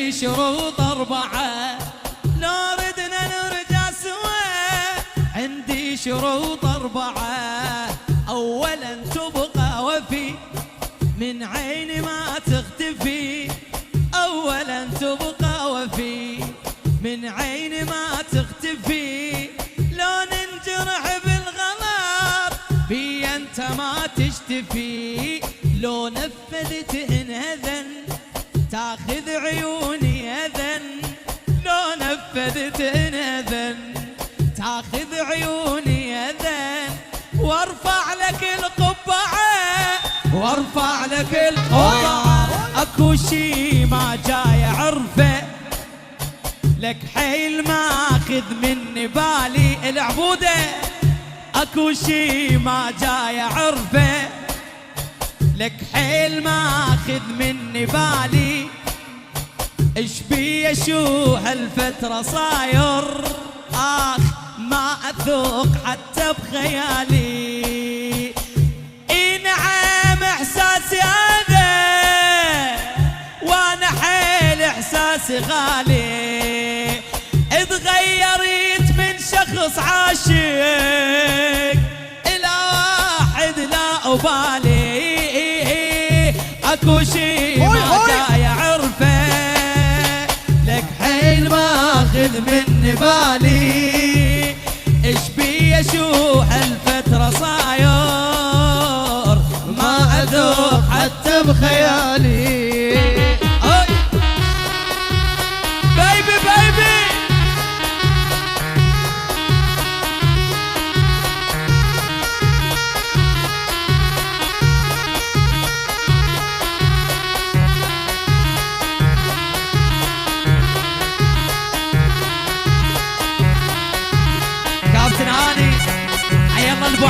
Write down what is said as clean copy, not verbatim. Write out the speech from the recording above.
عندي شروط 4 لو ردنا نرجع سوا. عندي شروط 4 أولا تبقى وفي من عيني ما تختفي. أولا تبقى وفي من عيني ما تختفي. لو ننجرح بالغلط بي انت ما تشتفي. لو نفذت انهذن تاخذ عيوني اذن. لو نفذت انهذن تاخذ عيوني اذن. وارفع لك القبعة وارفع لك القبعة. اكو شي ما جاي عرفه لك حيل ماخذ مني بالي العبودة. اكو شي ما جاي عرفه لك حيل ماخذ مني بالي. ايش بي شو هالفترة صاير ما اثوق حتى بخيالي. اي نعم احساسي هذا وانا حيل احساسي غالي. اتغيرت من شخص عاشق الى واحد لا ابالي. اكو شي ما جاي عرفه لك حيل ماخذ مني بالي. ايش بي شو هالفترة صاير ما اذوق حتى بخيالي. بيبي بيبي كابتن هاني حي الله البو